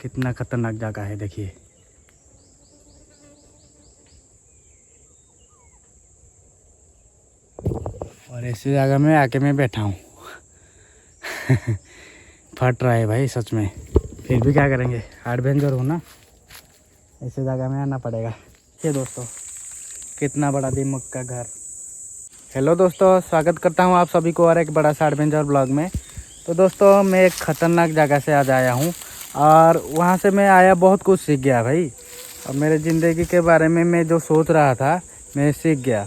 कितना खतरनाक जगह है देखिए। और ऐसी जगह में आके मैं बैठा हूँ। फट रहा है भाई सच में, फिर भी क्या करेंगे, एडवेंचर हो ना, ऐसी जगह में आना पड़ेगा। ये दोस्तों कितना बड़ा दीमक का घर। हेलो दोस्तों, स्वागत करता हूँ आप सभी को और एक बड़ा सा एडवेंचर ब्लॉग में। तो दोस्तों मैं एक ख़तरनाक जगह से आज आया हूँ और वहाँ से मैं आया बहुत कुछ सीख गया भाई। और मेरे ज़िंदगी के बारे में मैं जो सोच रहा था मैं सीख गया।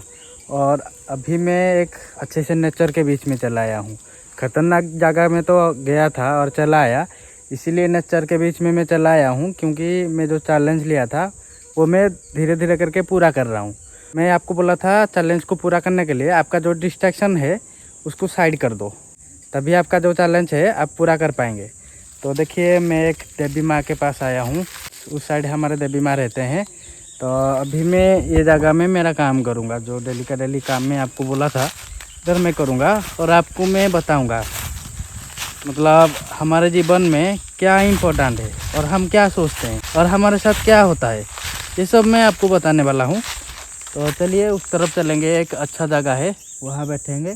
और अभी मैं एक अच्छे से नेचर के बीच में चला आया हूँ। ख़तरनाक जगह में तो गया था और चला आया, इसीलिए नेचर के बीच में मैं चला आया हूँ क्योंकि मैं जो चैलेंज लिया था वो मैं धीरे धीरे करके पूरा कर रहा हूँ। मैं आपको बोला था चैलेंज को पूरा करने के लिए आपका जो डिस्ट्रैक्शन है उसको साइड कर दो, तभी आपका जो चैलेंज है आप पूरा कर पाएंगे। तो देखिए मैं एक देवी माँ के पास आया हूँ, उस साइड हमारे देवी माँ रहते हैं। तो अभी मैं ये जगह में मेरा काम करूँगा, जो डेली का डेली काम मैं आपको बोला था इधर मैं करूँगा और आपको मैं बताऊँगा मतलब हमारे जीवन में क्या इम्पोर्टेंट है और हम क्या सोचते हैं और हमारे साथ क्या होता है, ये सब मैं आपको बताने वाला हूँ। तो चलिए उस तरफ चलेंगे, एक अच्छा जगह है वहाँ बैठेंगे,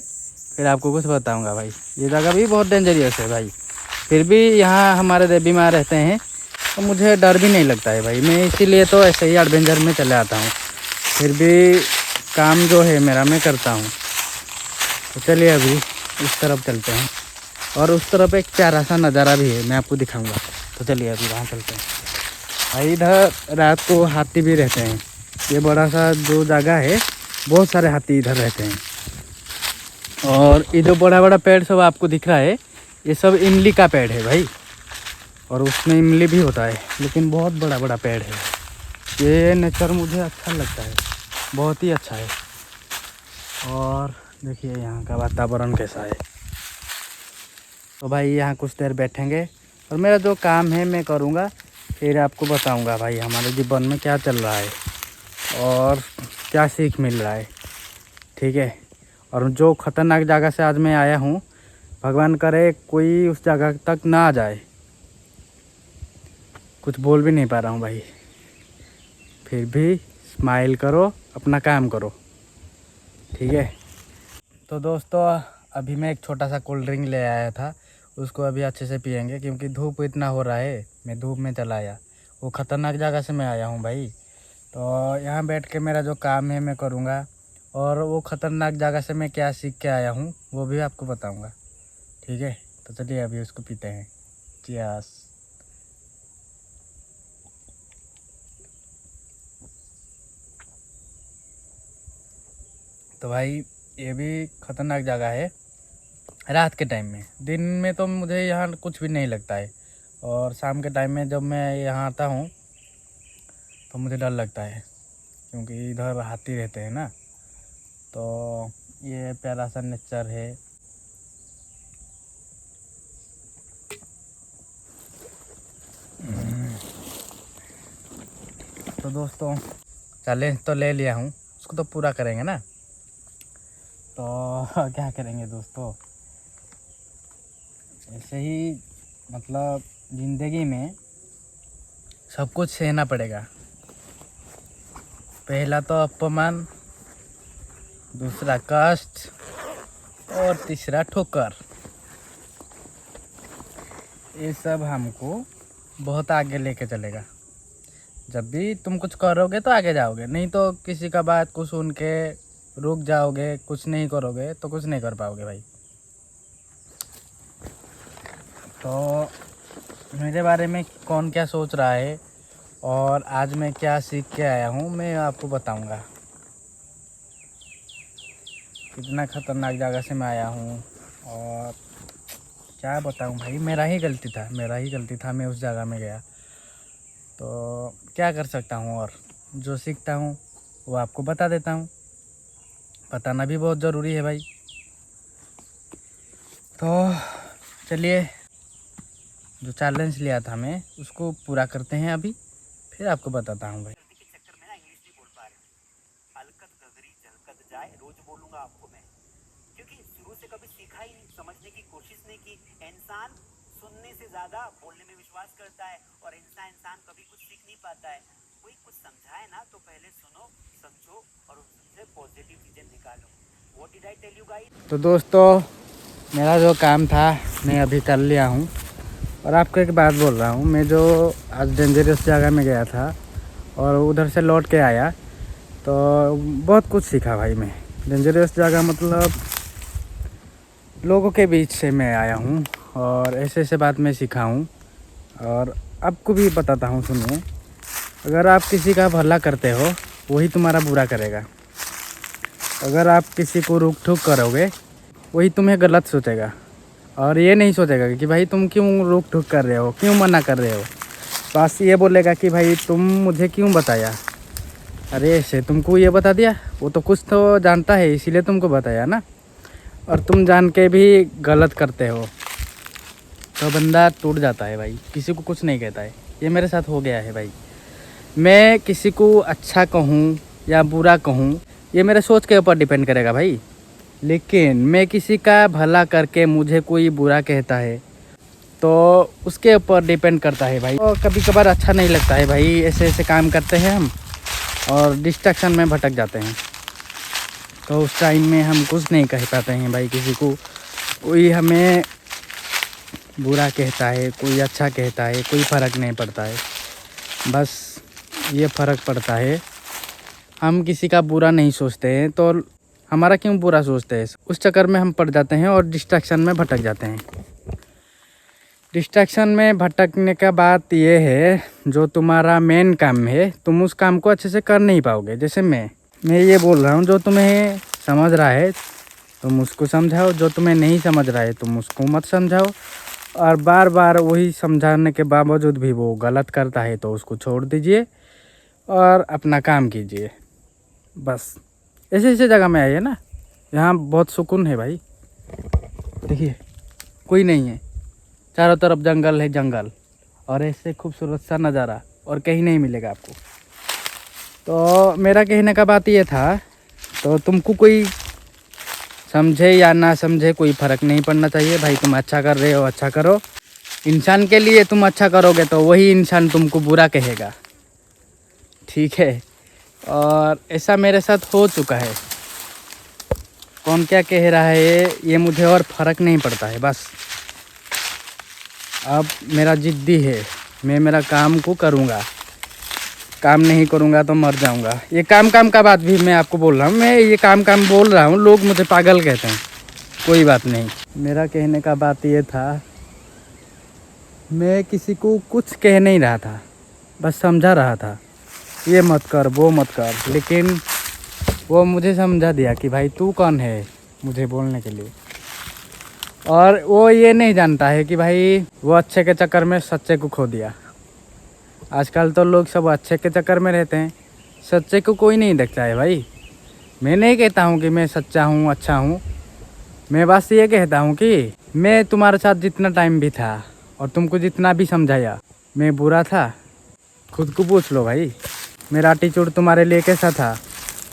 फिर आपको कुछ बताऊंगा भाई। ये जगह भी बहुत डेंजरियस है भाई, फिर भी यहाँ हमारे देवी माँ रहते हैं तो मुझे डर भी नहीं लगता है भाई। मैं इसीलिए तो ऐसे ही एडवेंचर में चले आता हूँ, फिर भी काम जो है मेरा मैं करता हूँ। तो चलिए अभी उस तरफ चलते हैं और उस तरफ एक प्यारा सा नज़ारा भी है, मैं आपको दिखाऊँगा। तो चलिए अभी वहाँ चलते हैं भाई। इधर रात को हाथी भी रहते हैं, ये बड़ा सा जो जगह है बहुत सारे हाथी इधर रहते हैं। और ये जो बड़ा बड़ा पेड़ सब आपको दिख रहा है ये सब इमली का पेड़ है भाई, और उसमें इमली भी होता है, लेकिन बहुत बड़ा बड़ा पेड़ है। ये नेचर मुझे अच्छा लगता है, बहुत ही अच्छा है। और देखिए यहाँ का वातावरण कैसा है। तो भाई यहाँ कुछ देर बैठेंगे और मेरा जो काम है मैं करूँगा, फिर आपको बताऊँगा भाई हमारे जीवन में क्या चल रहा है और क्या सीख मिल रहा है, ठीक है। और जो ख़तरनाक जगह से आज मैं आया हूँ, भगवान करे कोई उस जगह तक ना आ जाए। कुछ बोल भी नहीं पा रहा हूँ भाई, फिर भी स्माइल करो, अपना काम करो, ठीक है। तो दोस्तों अभी मैं एक छोटा सा कोल्ड ड्रिंक ले आया था, उसको अभी अच्छे से पियेंगे क्योंकि धूप इतना हो रहा है, मैं धूप में चला आया। वो ख़तरनाक जगह से मैं आया हूँ भाई। तो यहाँ बैठ के मेरा जो काम है मैं करूँगा और वो ख़तरनाक जगह से मैं क्या सीख के आया हूँ वो भी आपको बताऊँगा, ठीक है। तो चलिए अभी उसको पीते हैं। चियर्स। तो भाई ये भी ख़तरनाक जगह है रात के टाइम में, दिन में तो मुझे यहाँ कुछ भी नहीं लगता है, और शाम के टाइम में जब मैं यहाँ आता हूँ तो मुझे डर लगता है क्योंकि इधर हाथी रहते हैं ना। तो ये प्यारा सा नेचर है। तो दोस्तों चैलेंज तो ले लिया हूँ, उसको तो पूरा करेंगे ना। तो क्या करेंगे दोस्तों, ऐसे ही मतलब ज़िंदगी में सब कुछ सहना पड़ेगा। पहला तो अपमान, दूसरा कष्ट और तीसरा ठोकर। ये सब हमको बहुत आगे लेके चलेगा। जब भी तुम कुछ करोगे तो आगे जाओगे, नहीं तो किसी का बात को सुन के रुक जाओगे, कुछ नहीं करोगे तो कुछ नहीं कर पाओगे भाई। तो मेरे बारे में कौन क्या सोच रहा है और आज मैं क्या सीख के आया हूँ मैं आपको बताऊँगा। कितना ख़तरनाक जगह से मैं आया हूँ और क्या बताऊँ भाई, मेरा ही गलती था मैं उस जगह में गया। तो क्या कर सकता हूँ, और जो सीखता हूँ वो आपको बता देता हूँ, बताना भी बहुत ज़रूरी है भाई। तो चलिए जो चैलेंज लिया था मैं उसको पूरा करते हैं अभी, फिर आपको बताता हूँ भाई। रोज बोलूंगा आपको मैं, क्योंकि शुरू से कभी सीखा ही नहीं, समझने की कोशिश नहीं की। इंसान सुनने सुनने से ज्यादा बोलने में विश्वास करता है, और इंसान कभी कुछ सीख नहीं पाता है। कोई कुछ समझाए ना तो पहले सुनो, समझो और उससे पॉजिटिव चीजें निकालो। What did I tell you guys? तो दोस्तों, मेरा जो काम था मैं अभी कर लिया हूँ। और आपको एक बात बोल रहा हूँ, मैं जो आज डेंजरस जगह में गया था और उधर से लौट के आया तो बहुत कुछ सीखा भाई। मैं डेंजरस जगह मतलब लोगों के बीच से मैं आया हूँ और ऐसे ऐसे बात मैं सीखा हूँ। और आपको भी बताता हूँ, सुनिए। अगर आप किसी का भला करते हो वही तुम्हारा बुरा करेगा। अगर आप किसी को रुक ठुक करोगे वही तुम्हें गलत सोचेगा, और ये नहीं सोचेगा कि भाई तुम क्यों रुक ठुक कर रहे हो, क्यों मना कर रहे हो। बस ये बोलेगा कि भाई तुम मुझे क्यों बताया, अरे ऐसे तुमको ये बता दिया, वो तो कुछ तो जानता है इसीलिए तुमको बताया ना। और तुम जान के भी गलत करते हो तो बंदा टूट जाता है भाई, किसी को कुछ नहीं कहता है। ये मेरे साथ हो गया है भाई। मैं किसी को अच्छा कहूँ या बुरा कहूँ ये मेरे सोच के ऊपर डिपेंड करेगा भाई। लेकिन मैं किसी का भला करके मुझे कोई बुरा कहता है तो उसके ऊपर डिपेंड करता है भाई। और कभी कभार अच्छा नहीं लगता है भाई, ऐसे ऐसे काम करते हैं हम और डिस्ट्रैक्शन में भटक जाते हैं। तो उस टाइम में हम कुछ नहीं कह पाते हैं भाई किसी को। कोई हमें बुरा कहता है, कोई अच्छा कहता है, कोई फ़र्क नहीं पड़ता है। बस ये फ़र्क पड़ता है हम किसी का बुरा नहीं सोचते हैं तो हमारा क्यों बुरा सोचते हैं, उस चक्कर में हम पड़ जाते हैं और डिस्ट्रैक्शन में भटक जाते हैं। डिस्ट्रैक्शन में भटकने का बात ये है, जो तुम्हारा मेन काम है तुम उस काम को अच्छे से कर नहीं पाओगे। जैसे मैं ये बोल रहा हूँ, जो तुम्हें समझ रहा है तुम उसको समझाओ, जो तुम्हें नहीं समझ रहा है तुम उसको मत समझाओ। और बार बार वही समझाने के बावजूद भी वो गलत करता है तो उसको छोड़ दीजिए और अपना काम कीजिए। बस ऐसे ऐसे जगह में आइए ना, यहाँ बहुत सुकून है भाई। देखिए कोई नहीं है, चारों तरफ जंगल है जंगल, और ऐसे खूबसूरत सा नज़ारा और कहीं नहीं मिलेगा आपको। तो मेरा कहने का बात ये था, तो तुमको कोई समझे या ना समझे कोई फ़र्क नहीं पड़ना चाहिए भाई। तुम अच्छा कर रहे हो, अच्छा करो। इंसान के लिए तुम अच्छा करोगे तो वही इंसान तुमको बुरा कहेगा, ठीक है। और ऐसा मेरे साथ हो चुका है। कौन क्या कह रहा है ये मुझे और फ़र्क नहीं पड़ता है। बस अब मेरा जिद्दी है, मैं मेरा काम को करूँगा, काम नहीं करूँगा तो मर जाऊँगा। ये काम का बात भी मैं आपको बोल रहा हूँ, मैं ये काम बोल रहा हूँ, लोग मुझे पागल कहते हैं, कोई बात नहीं। मेरा कहने का बात ये था, मैं किसी को कुछ कह नहीं रहा था, बस समझा रहा था ये मत कर वो मत कर। लेकिन वो मुझे समझा दिया कि भाई तू कौन है मुझे बोलने के लिए। और वो ये नहीं जानता है कि भाई वो अच्छे के चक्कर में सच्चे को खो दिया। आजकल तो लोग सब अच्छे के चक्कर में रहते हैं, सच्चे को कोई नहीं देखता है भाई। मैं नहीं कहता हूँ कि मैं सच्चा हूँ, अच्छा हूँ। मैं बस ये कहता हूँ कि मैं तुम्हारे साथ जितना टाइम भी था और तुमको जितना भी समझाया, मैं बुरा था? खुद को पूछ लो भाई। मेरा एटीट्यूड तुम्हारे लिए कैसा था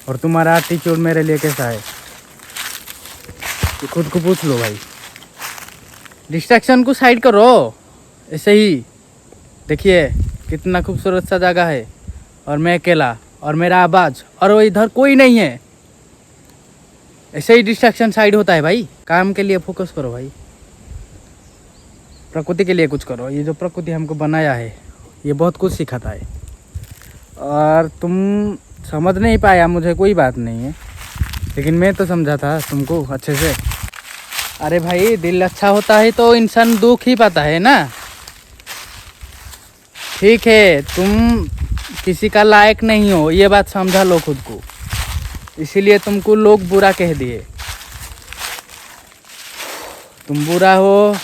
और तुम्हारा एटीट्यूड मेरे लिए कैसा है, ये खुद को पूछ लो भाई। डिस्ट्रैक्शन को साइड करो। ऐसे ही देखिए कितना खूबसूरत सा जगह है और मैं अकेला और मेरा आवाज़ और वो इधर कोई नहीं है। ऐसे ही डिस्ट्रैक्शन साइड होता है भाई। काम के लिए फोकस करो भाई, प्रकृति के लिए कुछ करो। ये जो प्रकृति हमको बनाया है ये बहुत कुछ सिखाता है। और तुम समझ नहीं पाया मुझे, कोई बात नहीं है, लेकिन मैं तो समझा था तुमको अच्छे से। अरे भाई दिल अच्छा होता है तो इंसान दुख ही पाता है ना। ठीक है, तुम किसी का लायक नहीं हो, ये बात समझा लो खुद को, इसीलिए तुमको लोग बुरा कह दिए। तुम बुरा हो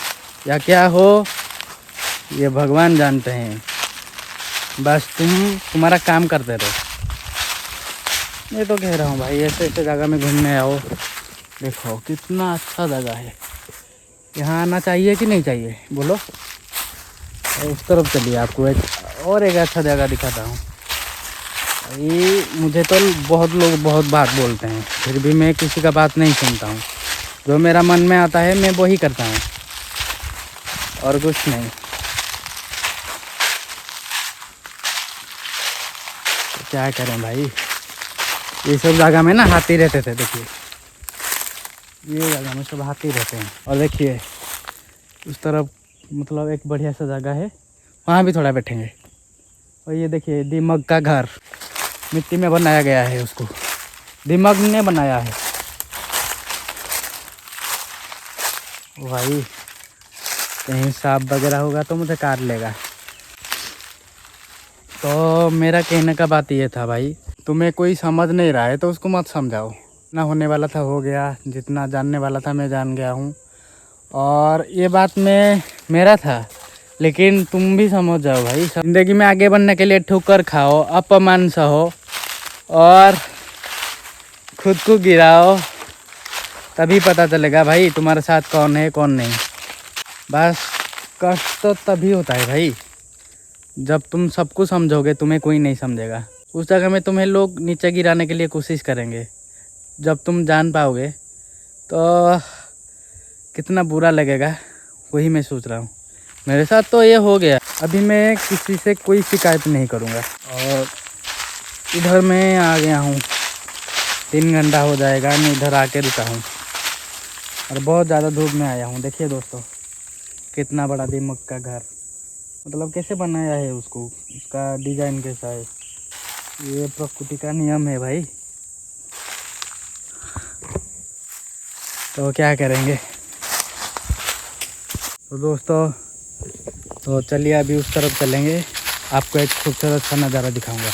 या क्या हो ये भगवान जानते हैं। बस तुम्हारा काम करते रहो। मैं तो कह रहा हूँ भाई ऐसे ऐसे जगह में घूमने आओ। देखो कितना अच्छा जगह है, यहाँ आना चाहिए कि नहीं चाहिए बोलो। उस तरफ चलिए, आपको एक अच्छा जगह दिखाता हूँ। ये मुझे तो बहुत लोग बहुत बात बोलते हैं, फिर भी मैं किसी का बात नहीं सुनता हूँ। जो मेरा मन में आता है मैं वही करता हूँ। और कुछ नहीं। तो क्या करें भाई, ये सब जगह में ना हाथी रहते थे। देखिए ये जगह में सब हाथी रहते हैं। और देखिए उस तरफ मतलब एक बढ़िया सा जगह है, वहाँ भी थोड़ा बैठेंगे। और ये देखिए दिमाग का घर मिट्टी में बनाया गया है, उसको दिमाग ने बनाया है भाई। कहीं सांप वगैरह होगा तो मुझे काट लेगा। तो मेरा कहने का बात ये था भाई, तुम्हें कोई समझ नहीं रहा है तो उसको मत समझाओ। ना होने वाला था हो गया, जितना जानने वाला था मैं जान गया हूँ। और ये बात में मेरा था, लेकिन तुम भी समझ जाओ भाई। ज़िंदगी में आगे बढ़ने के लिए ठोकर खाओ, अपमान सहो और खुद को गिराओ, तभी पता चलेगा भाई तुम्हारे साथ कौन है कौन नहीं। बस कष्ट तो तभी होता है भाई जब तुम सबको समझोगे, तुम्हें कोई नहीं समझेगा। उस जगह में तुम्हें लोग नीचे गिराने के लिए कोशिश करेंगे, जब तुम जान पाओगे तो कितना बुरा लगेगा, वही मैं सोच रहा हूँ। मेरे साथ तो ये हो गया, अभी मैं किसी से कोई शिकायत नहीं करूँगा। और इधर मैं आ गया हूँ, 3 घंटा हो जाएगा मैं इधर आके रुका हूँ और बहुत ज़्यादा धूप में आया हूँ। देखिए दोस्तों कितना बड़ा दिमाग का घर, मतलब कैसे बनाया है उसको, उसका डिज़ाइन कैसा है। ये प्रकृति का नियम है भाई, तो क्या करेंगे। तो दोस्तों तो चलिए अभी उस तरफ चलेंगे, आपको एक खूबसूरत सा नज़ारा दिखाऊंगा।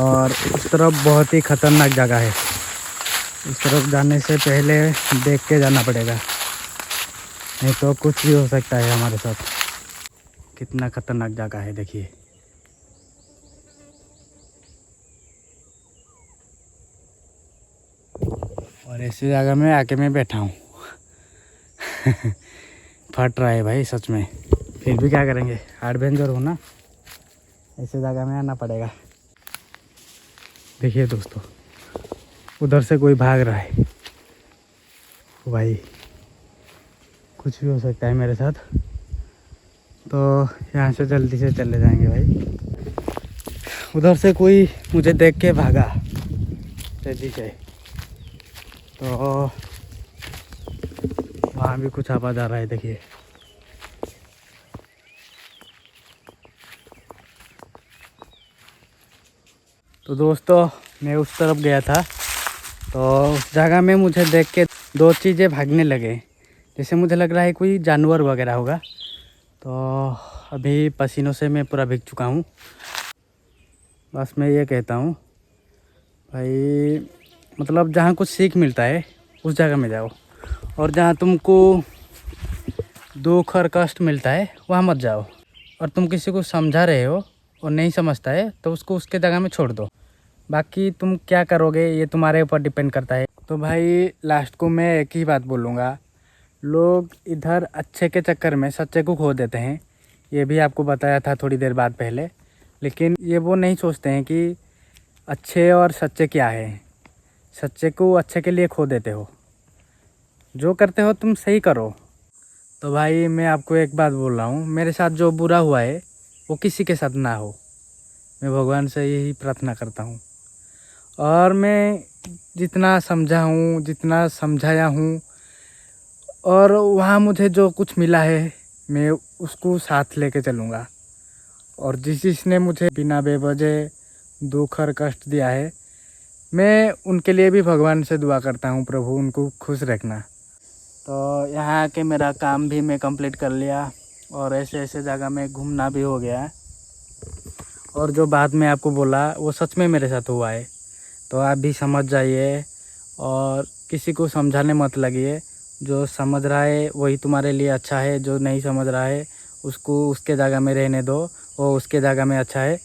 और उस तरफ बहुत ही ख़तरनाक जगह है, उस तरफ जाने से पहले देख के जाना पड़ेगा, नहीं तो कुछ भी हो सकता है हमारे साथ। कितना ख़तरनाक जगह है देखिए। और ऐसी जगह में आके मैं बैठा हूँ फट रहा है भाई सच में, फिर भी क्या करेंगे, एडवेंचर हो ना, ऐसे जगह में आना पड़ेगा। देखिए दोस्तों उधर से कोई भाग रहा है भाई, कुछ भी हो सकता है मेरे साथ। तो यहाँ से जल्दी से चले जाएंगे भाई। उधर से कोई मुझे देख के भागा तेजी से, तो वहाँ भी कुछ आवाज़ आ रहा है देखिए। तो दोस्तों मैं उस तरफ गया था, तो उस जगह में मुझे देख के 2 चीज़ें भागने लगे, जैसे मुझे लग रहा है कोई जानवर वगैरह होगा। तो अभी पसीनों से मैं पूरा भीग चुका हूँ। बस मैं ये कहता हूँ भाई, मतलब जहाँ कुछ सीख मिलता है उस जगह में जाओ, और जहाँ तुमको दुख और कष्ट मिलता है वहाँ मत जाओ। और तुम किसी को समझा रहे हो और नहीं समझता है तो उसको उसके जगह में छोड़ दो, बाकी तुम क्या करोगे ये तुम्हारे ऊपर डिपेंड करता है। तो भाई लास्ट को मैं एक ही बात बोलूँगा, लोग इधर अच्छे के चक्कर में सच्चे को खो देते हैं, ये भी आपको बताया था थोड़ी देर बाद पहले। लेकिन ये वो नहीं सोचते हैं कि अच्छे और सच्चे क्या है। सच्चे को अच्छे के लिए खो देते हो, जो करते हो तुम सही करो। तो भाई मैं आपको एक बात बोल रहा हूँ, मेरे साथ जो बुरा हुआ है वो किसी के साथ ना हो, मैं भगवान से यही प्रार्थना करता हूँ। और मैं जितना समझा हूँ, जितना समझाया हूँ, और वहाँ मुझे जो कुछ मिला है मैं उसको साथ लेके चलूँगा। और जिसने मुझे बिना बेवजह दुख और कष्ट दिया है, मैं उनके लिए भी भगवान से दुआ करता हूँ, प्रभु उनको खुश रखना। तो यहाँ आके मेरा काम भी मैं कंप्लीट कर लिया, और ऐसे ऐसे जगह में घूमना भी हो गया। और जो बात मैं आपको बोला वो सच में मेरे साथ हुआ है, तो आप भी समझ जाइए और किसी को समझाने मत लगिए। जो समझ रहा है वही तुम्हारे लिए अच्छा है, जो नहीं समझ रहा है उसको उसके जगह में रहने दो, वो उसके जगह में अच्छा है।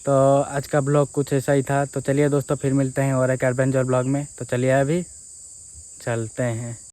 तो आज का ब्लॉग कुछ ऐसा ही था। तो चलिए दोस्तों फिर मिलते हैं और एक एडवेंचर ब्लॉग में। तो चलिए अभी चलते हैं।